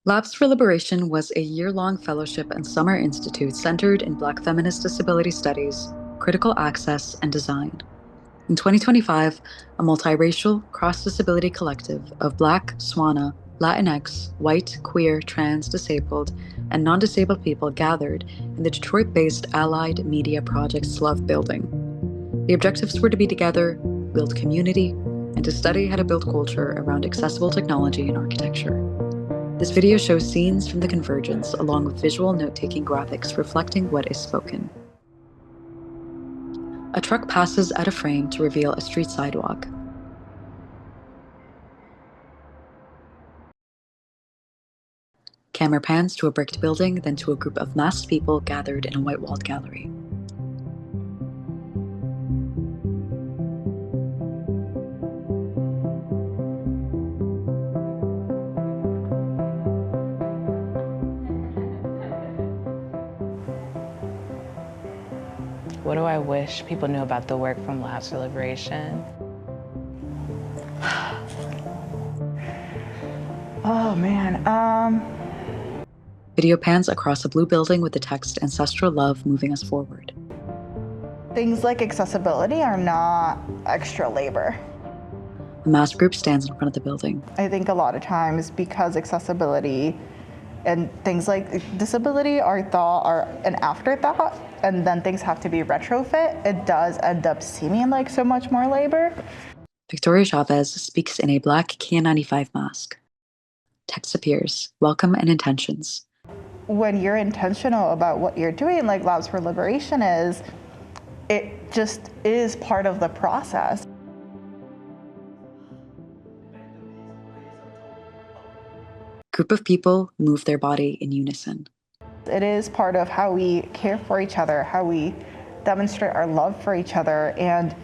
Labs for Liberation was a year-long fellowship and summer institute centered in Black feminist disability studies, critical access, and design. In 2025, a multiracial, cross-disability collective of Black, SWANA, Latinx, white, queer, trans, disabled, and non-disabled people gathered in the Detroit-based Allied Media Project's Love Building. The objectives were to be together, build community, and to study how to build culture around accessible technology and architecture. This video shows scenes from the convergence along with visual note-taking graphics reflecting what is spoken. A truck passes out of frame to reveal a street sidewalk. Camera pans to a bricked building, then to a group of masked people gathered in a white-walled gallery. What do I wish people knew about the work from Labs for Liberation? Oh man, Video pans across a blue building with the text Ancestral Love moving us forward. things like accessibility are not extra labor. A masked group stands in front of the building. I think a lot of times because accessibility and things like disability are an afterthought, and then things have to be retrofit, it does end up seeming like so much more labor. Victoria Chavez speaks in a black KN95 mask. Text appears, welcome and intentions. When you're intentional about what you're doing, like Labs for Liberation is, it just is part of the process. Group of people move their body in unison. It is part of how we care for each other, how we demonstrate our love for each other, and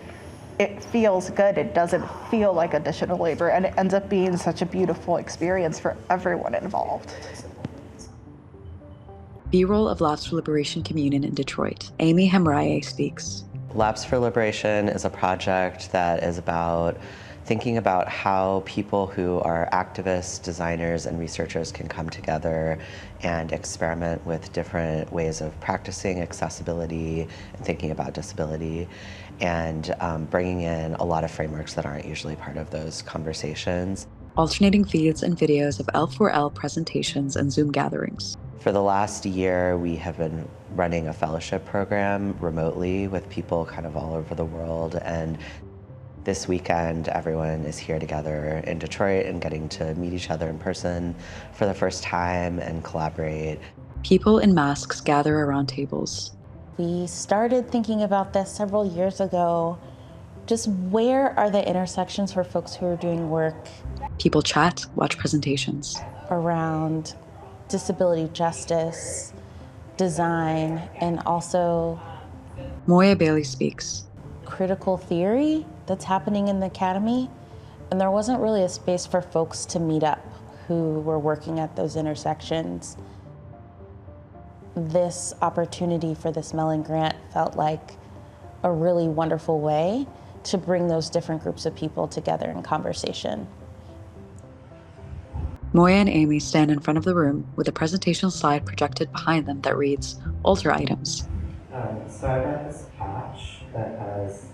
it feels good. It doesn't feel like additional labor, and it ends up being such a beautiful experience for everyone involved. B-roll of Labs for Liberation Communion in Detroit. Amy Hemraye speaks. Labs for Liberation is a project that is about thinking about how people who are activists, designers, and researchers can come together and experiment with different ways of practicing accessibility and thinking about disability, and bringing in a lot of frameworks that aren't usually part of those conversations. Alternating feeds and videos of L4L presentations and Zoom gatherings. For the last year, we have been running a fellowship program remotely with people kind of all over the world, and this weekend, everyone is here together in Detroit and getting to meet each other in person for the first time and collaborate. People in masks gather around tables. We started thinking about this several years ago. Just where are the intersections for folks who are doing work People chat, watch presentations. around disability justice, design, and also Moya Bailey speaks. critical theory that's happening in the academy. And there wasn't really a space for folks to meet up who were working at those intersections. This opportunity for this Mellon grant felt like a really wonderful way to bring those different groups of people together in conversation. Moya and Amy stand in front of the room with a presentation slide projected behind them that reads, Alter Items. So I got this patch that has...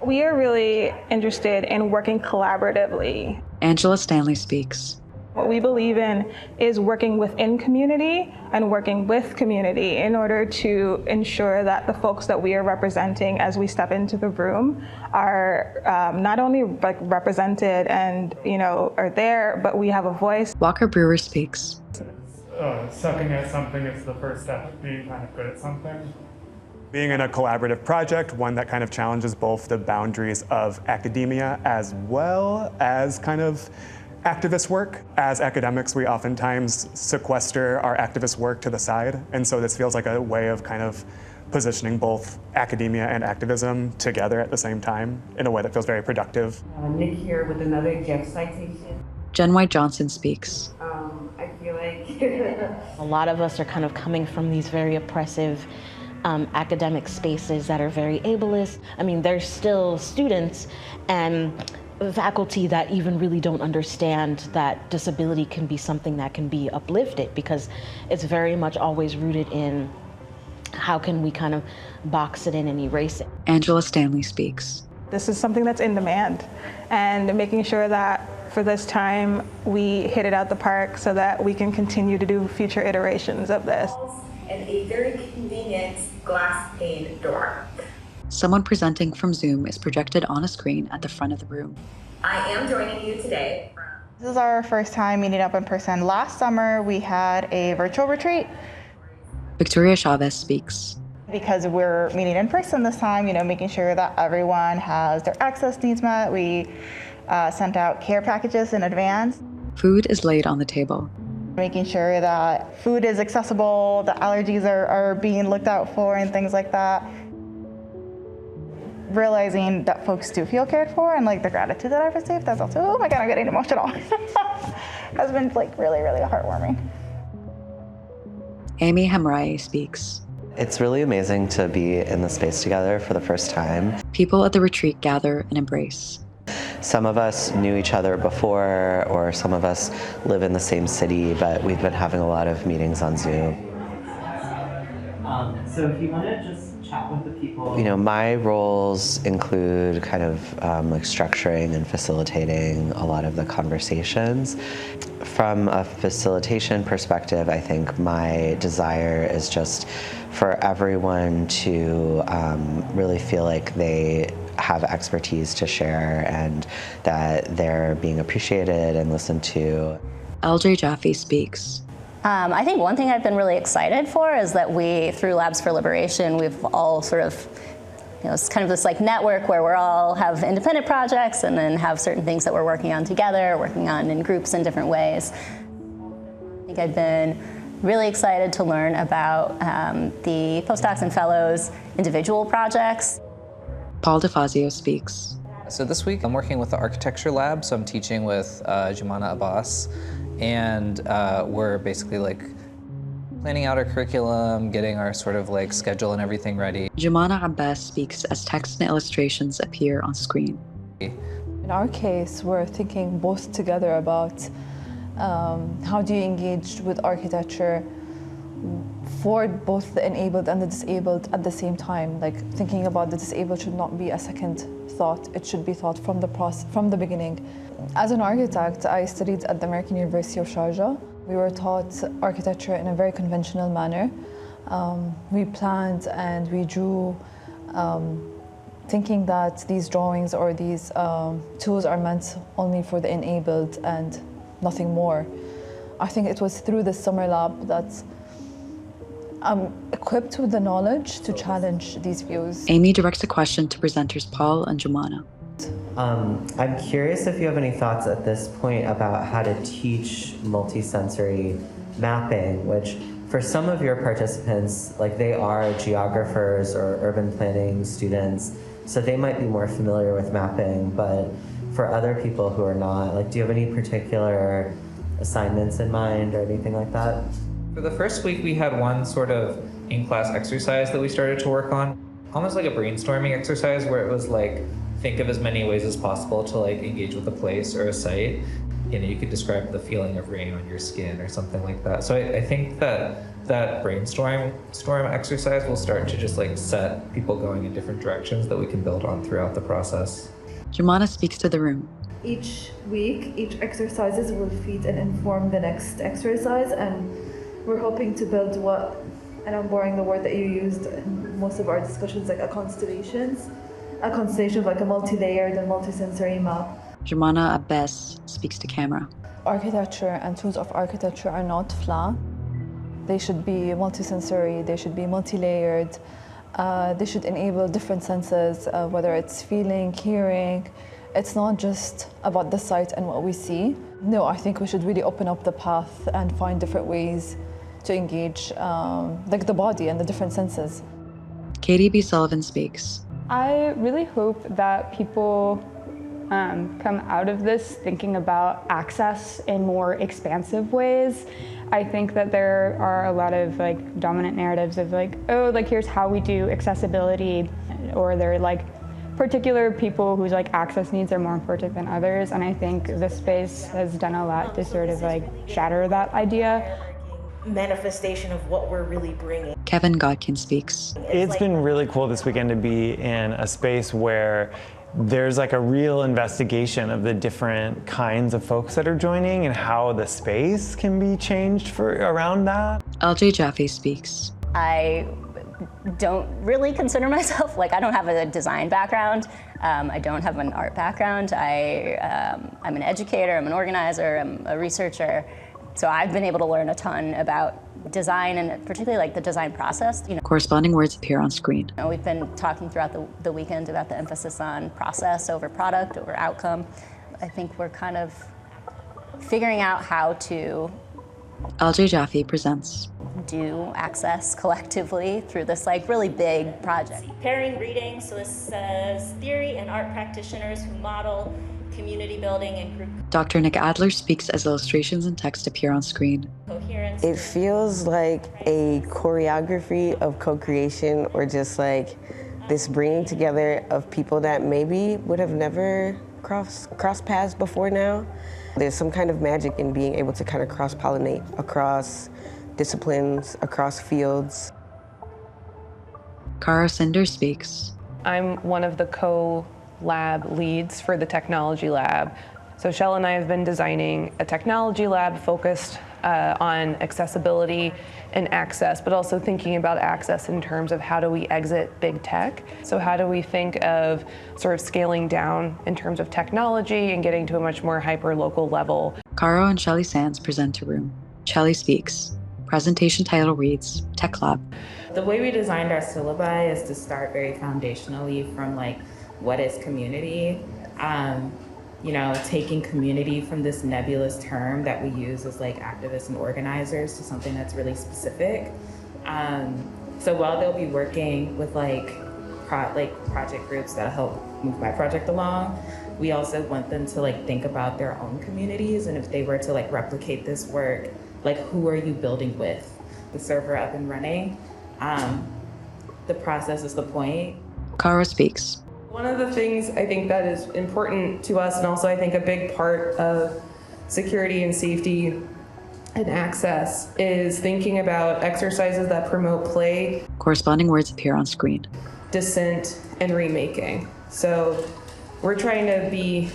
We are really interested in working collaboratively. Angela Stanley speaks. What we believe in is working within community and working with community in order to ensure that the folks that we are representing as we step into the room are not only represented and are there, but we have a voice. Walker Brewer speaks. Sucking at something is the first step of being kind of good at something. Being in a collaborative project, one that kind of challenges both the boundaries of academia as well as kind of activist work. As academics, we oftentimes sequester our activist work to the side, and so this feels like a way of kind of positioning both academia and activism together at the same time in a way that feels very productive. Nick here with another Jeff citation. Jen White Johnson speaks. I feel like A lot of us are kind of coming from these very oppressive academic spaces that are very ableist. I mean, they're still students, and faculty that even really don't understand that disability can be something that can be uplifted, because it's very much always rooted in how can we kind of box it in and erase it. Angela Stanley speaks. This is something that's in demand, and making sure that for this time we hit it out the park so that we can continue to do future iterations of this. And a very convenient glass pane door. Someone presenting from Zoom is projected on a screen at the front of the room. I am joining you today from... This is our first time meeting up in person. Last summer, we had a virtual retreat. Victoria Chavez speaks. Because we're meeting in person this time, making sure that everyone has their access needs met. We sent out care packages in advance. Food is laid on the table. Making sure that food is accessible, the allergies are being looked out for and things like that. Realizing that folks do feel cared for, and the gratitude that I've received, that's also, oh my God, I'm getting emotional. Has been really, really heartwarming. Amy Hamrai speaks. It's really amazing to be in the space together for the first time. People at the retreat gather and embrace. Some of us knew each other before, or some of us live in the same city, but we've been having a lot of meetings on Zoom. So if you want to just chat with the people. My roles include kind of structuring and facilitating a lot of the conversations. From a facilitation perspective, I think my desire is just for everyone to really feel like they have expertise to share and that they're being appreciated and listened to. LJ Jaffe speaks. I think one thing I've been really excited for is that we, through Labs for Liberation, we've all sort of, it's kind of this network where we're all have independent projects and then have certain things that we're working on together, working on in groups in different ways. I think I've been really excited to learn about the postdocs and fellows' individual projects. Paul DeFazio speaks. So this week I'm working with the architecture lab, so I'm teaching with Jumana Abbas, and we're basically planning out our curriculum, getting our sort of schedule and everything ready. Jumana Abbas speaks as text and illustrations appear on screen. In our case, we're thinking both together about how do you engage with architecture for both the enabled and the disabled at the same time. Thinking about the disabled should not be a second thought. It should be thought from the beginning. As an architect, I studied at the American University of Sharjah. We were taught architecture in a very conventional manner. We planned and we drew, thinking that these drawings or these tools are meant only for the enabled and nothing more. I think it was through the summer lab that I'm equipped with the knowledge to challenge these views. Amy directs a question to presenters Paul and Jumana. I'm curious if you have any thoughts at this point about how to teach multisensory mapping, which for some of your participants, they are geographers or urban planning students, so they might be more familiar with mapping, but for other people who are not, do you have any particular assignments in mind or anything like that? For the first week, we had one sort of in-class exercise that we started to work on, almost like a brainstorming exercise where it was think of as many ways as possible to engage with a place or a site. You could describe the feeling of rain on your skin or something like that. So I think that brainstorm exercise will start to just set people going in different directions that we can build on throughout the process. Jumana speaks to the room. Each week, each exercises will feed and inform the next exercise, and we're hoping to build what, and I'm borrowing the word that you used in most of our discussions, a constellation of a multi-layered and multi-sensory map. Jumana Abbas speaks to camera. Architecture and tools of architecture are not flat. They should be multi-sensory, they should be multi-layered, they should enable different senses, whether it's feeling, hearing. It's not just about the site and what we see. No, I think we should really open up the path and find different ways to engage the body and the different senses. Katie B. Sullivan speaks. I really hope that people come out of this thinking about access in more expansive ways. I think that there are a lot of dominant narratives of here's how we do accessibility, or they're particular people whose like access needs are more important than others, and I think this space has done a lot to sort of like shatter that idea. Manifestation of what we're really bringing. Kevin Godkin speaks. It's been really cool this weekend to be in a space where there's like a real investigation of the different kinds of folks that are joining and how the space can be changed for around that. LJ Jaffe speaks. I don't really consider myself, like I don't have a design background. I don't have an art background. I'm an educator, I'm an organizer, I'm a researcher. So I've been able to learn a ton about design and particularly like the design process. Corresponding words appear on screen. We've been talking throughout the weekend about the emphasis on process over product, over outcome. I think we're kind of figuring out how to LJ Jaffe presents. Do access collectively through this like really big project. Pairing reading, so this says theory and art practitioners who model community building and group Dr. Nick Adler speaks as illustrations and text appear on screen. coherence. It feels like a choreography of co-creation, or just like this bringing together of people that maybe would have never crossed paths before now. There's some kind of magic in being able to kind of cross-pollinate across disciplines, across fields. Kara Cinder speaks. I'm one of the co-lab leads for the technology lab. So Shell and I have been designing a technology lab focused on accessibility and access, but also thinking about access in terms of how do we exit big tech. So how do we think of sort of scaling down in terms of technology and getting to a much more hyper-local level. Caro and Shelley Sands present to room. Shelley speaks. Presentation title reads, Tech Lab. The way we designed our syllabi is to start very foundationally from like, what is community? Taking community from this nebulous term that we use as like activists and organizers to something that's really specific. So while they'll be working with project groups that help move my project along, we also want them to like think about their own communities, and if they were to like replicate this work, like who are you building with? The server up and running. The process is the point. Kara speaks. One of the things I think that is important to us, and also I think a big part of security and safety and access, is thinking about exercises that promote play. Corresponding words appear on screen. Dissent and remaking. So we're trying to be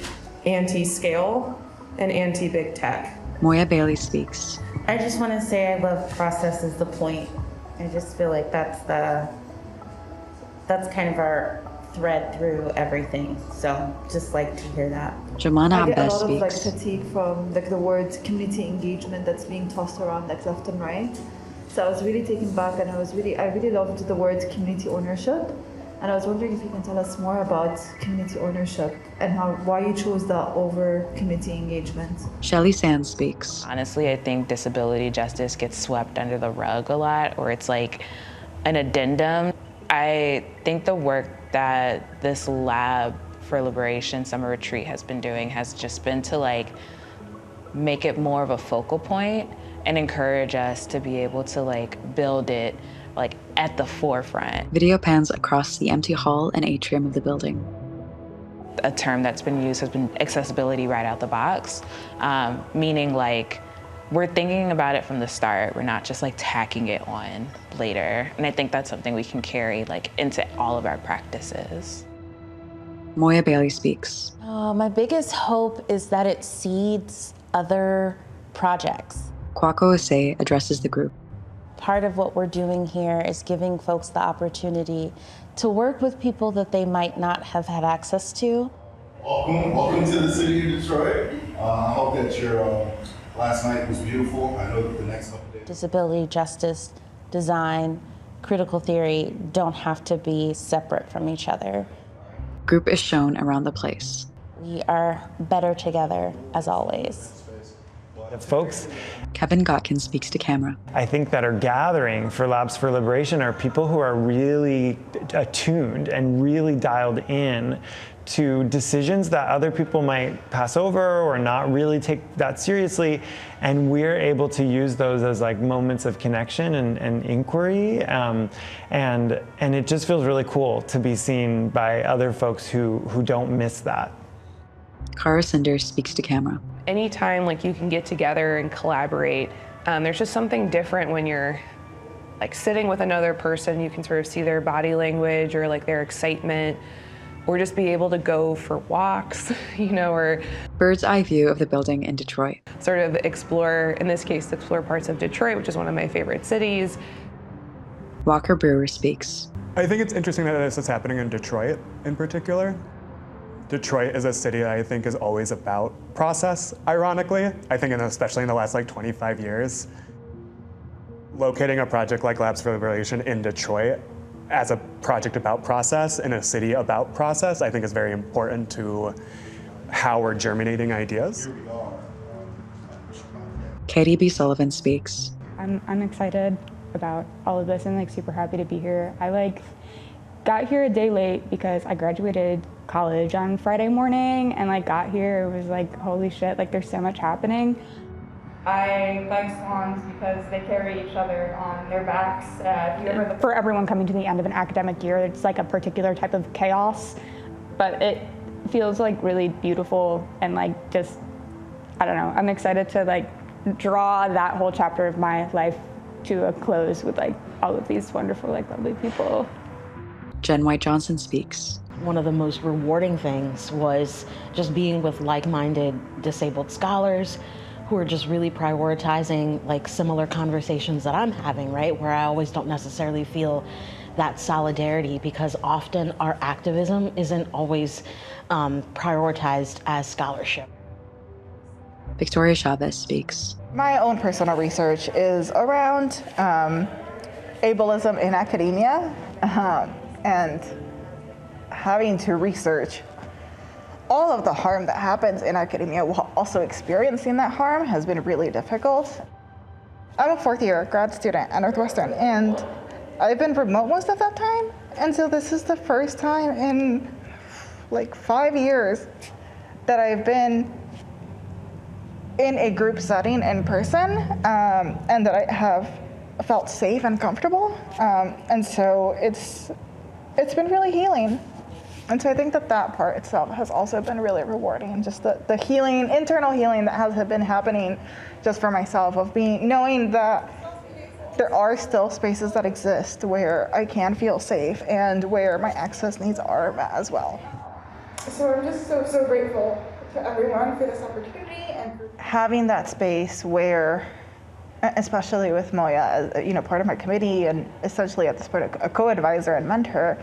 anti-scale and anti-big tech. Moya Bailey speaks. I just want to say I love process is the point. I just feel like that's kind of our thread through everything. So just like to hear that. Jamana I get a Abbas lot of like speaks. fatigue from like the word community engagement that's being tossed around like left and right. So I was really taken back, and I really loved the word community ownership. And I was wondering if you can tell us more about community ownership and why you chose that over community engagement. Shelley Sands speaks. Honestly, I think disability justice gets swept under the rug a lot, or it's like an addendum. I think the work that this Lab for Liberation Summer Retreat has been doing has just been to like make it more of a focal point and encourage us to be able to like build it like at the forefront. Video pans across the empty hall and atrium of the building. A term that's been used has been accessibility right out the box, meaning like we're thinking about it from the start. We're not just like tacking it on later. And I think that's something we can carry like into all of our practices. Moya Bailey speaks. My biggest hope is that it seeds other projects. Kwako Ose addresses the group. Part of what we're doing here is giving folks the opportunity to work with people that they might not have had access to. Welcome to the city of Detroit. I hope that your last night was beautiful. I know that the next couple days. Disability, justice, design, critical theory don't have to be separate from each other. Group is shown around the place. We are better together, as always. The folks, Kevin Godkin speaks to camera. I think that are gathering for Labs for Liberation are people who are really attuned and really dialed in to decisions that other people might pass over or not really take that seriously, and we're able to use those as like moments of connection and inquiry, and it just feels really cool to be seen by other folks who don't miss that. Cara Cinders speaks to camera. Anytime like you can get together and collaborate, there's just something different when you're like sitting with another person. You can sort of see their body language or like their excitement, or just be able to go for walks, you know, or bird's eye view of the building in Detroit. Sort of explore, in this case, explore parts of Detroit, which is one of my favorite cities. Walker Brewer speaks. I think it's interesting that this is happening in Detroit in particular. Detroit is a city that I think is always about process, ironically. I think, especially in the last like 25 years, locating a project like Labs for Liberation in Detroit as a project about process in a city about process, I think is very important to how we're germinating ideas. Katie B. Sullivan speaks. I'm excited about all of this and like super happy to be here. I got here a day late because I graduated college on Friday morning and got here, it was like, holy shit, there's so much happening. I like swans because they carry each other on their backs. For everyone coming to the end of an academic year, it's like a particular type of chaos, but it feels really beautiful and just, I don't know, I'm excited to draw that whole chapter of my life to a close with all of these wonderful, lovely people. Jen White Johnson speaks. One of the most rewarding things was just being with like-minded disabled scholars who are just really prioritizing similar conversations that I'm having, right? Where I always don't necessarily feel that solidarity because often our activism isn't always prioritized as scholarship. Victoria Chavez speaks. My own personal research is around ableism in academia and having to research all of the harm that happens in academia while also experiencing that harm has been really difficult. I'm a fourth year grad student at Northwestern and I've been remote most of that time. And so this is the first time in 5 years that I've been in a group setting in person and that I have felt safe and comfortable. And so it's been really healing. And so I think that part itself has also been really rewarding, and just the healing, internal healing that has been happening just for myself of knowing that there are still spaces that exist where I can feel safe and where my access needs are met as well. So I'm just so grateful to everyone for this opportunity and for having that space where, especially with Moya as part of my committee and essentially at this point a co-advisor and mentor,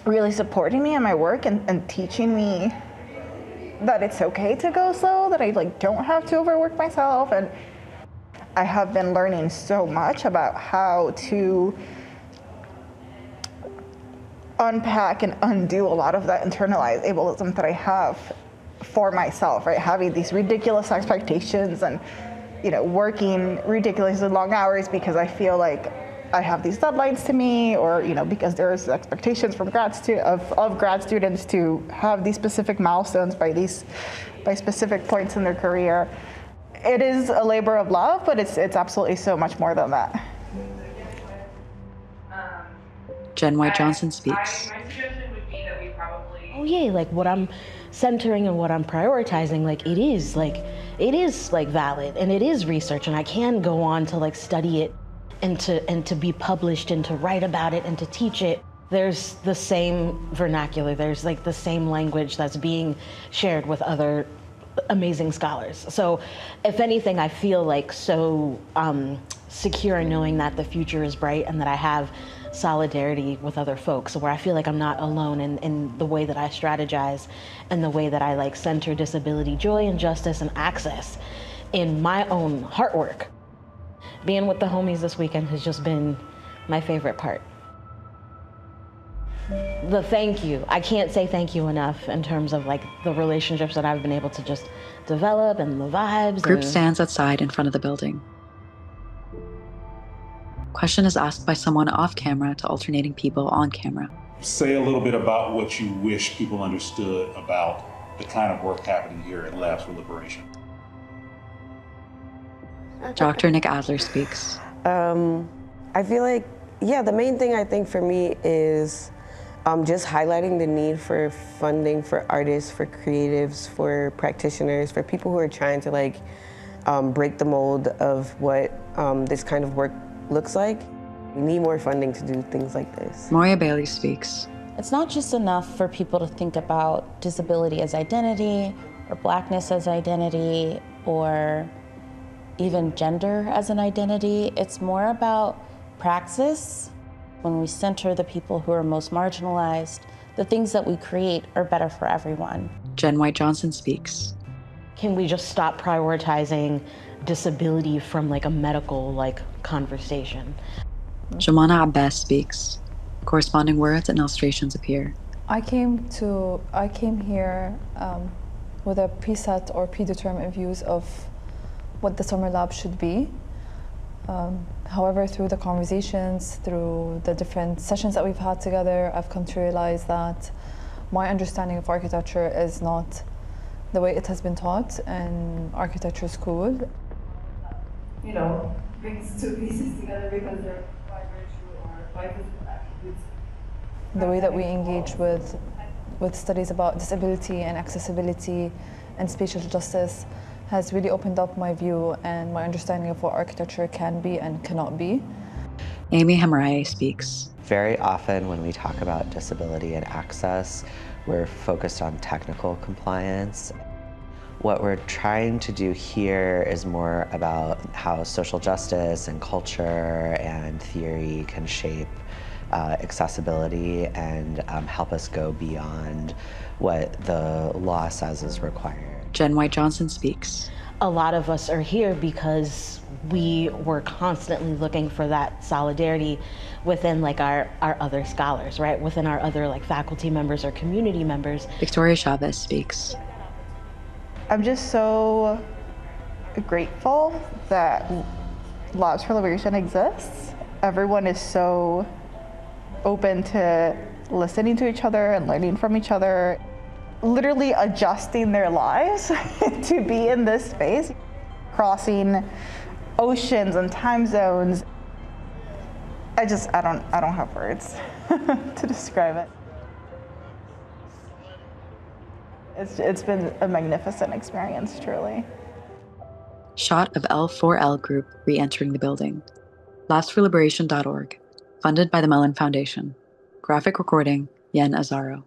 really supporting me in my work and teaching me that it's okay to go slow, that I don't have to overwork myself. And I have been learning so much about how to unpack and undo a lot of that internalized ableism that I have for myself, right? Having these ridiculous expectations and working ridiculously long hours because I feel like I have these deadlines to meet, or because there's expectations from grad students to have these specific milestones by specific points in their career. It is a labor of love, but it's absolutely so much more than that. Jen White Johnson speaks. My suggestion would be that we probably what I'm centering and what I'm prioritizing, it is valid and it is research, and I can go on to study it and to be published and to write about it and to teach it. There's the same vernacular, there's the same language that's being shared with other amazing scholars. So if anything, I feel so secure in knowing that the future is bright and that I have solidarity with other folks, where I feel I'm not alone in the way that I strategize and the way that I center disability, joy and justice and access in my own heart work. Being with the homies this weekend has just been my favorite part. The thank you. I can't say thank you enough in terms of the relationships that I've been able to just develop and the vibes. Group stands outside in front of the building. Question is asked by someone off camera to alternating people on camera. say a little bit about what you wish people understood about the kind of work happening here at Labs for Liberation. Dr. Nick Adler speaks. I feel like, the main thing I think for me is just highlighting the need for funding for artists, for creatives, for practitioners, for people who are trying to break the mold of what this kind of work looks like. We need more funding to do things like this. Moya Bailey speaks. It's not just enough for people to think about disability as identity, or blackness as identity, or even gender as an identity. It's more about praxis. When we center the people who are most marginalized, the things that we create are better for everyone. Jen White Johnson speaks. Can we just stop prioritizing disability from a medical conversation? Jomana Abbas speaks. Corresponding words and illustrations appear. I came here with a preset or predetermined views of what the summer lab should be. However, through the conversations, through the different sessions that we've had together, I've come to realize that my understanding of architecture is not the way it has been taught in architecture school. Brings two pieces together because they're by virtue or by physical attributes. The way that we engage with studies about disability and accessibility and spatial justice has really opened up my view and my understanding of what architecture can be and cannot be. Amy Hemraye speaks. Very often when we talk about disability and access, we're focused on technical compliance. What we're trying to do here is more about how social justice and culture and theory can shape accessibility and help us go beyond what the law says is required. Jen White Johnson speaks. A lot of us are here because we were constantly looking for that solidarity within our other scholars, right? Within our other faculty members or community members. Victoria Chavez speaks. I'm just so grateful that Labs for Liberation exists. Everyone is so open to listening to each other and learning from each other, literally adjusting their lives to be in this space, crossing oceans and time zones. I don't have words to describe it. It's been a magnificent experience, truly. Shot of L4L group re-entering the building. labsforliberation.org. Funded by the Mellon Foundation. Graphic recording, Yen Azzaro.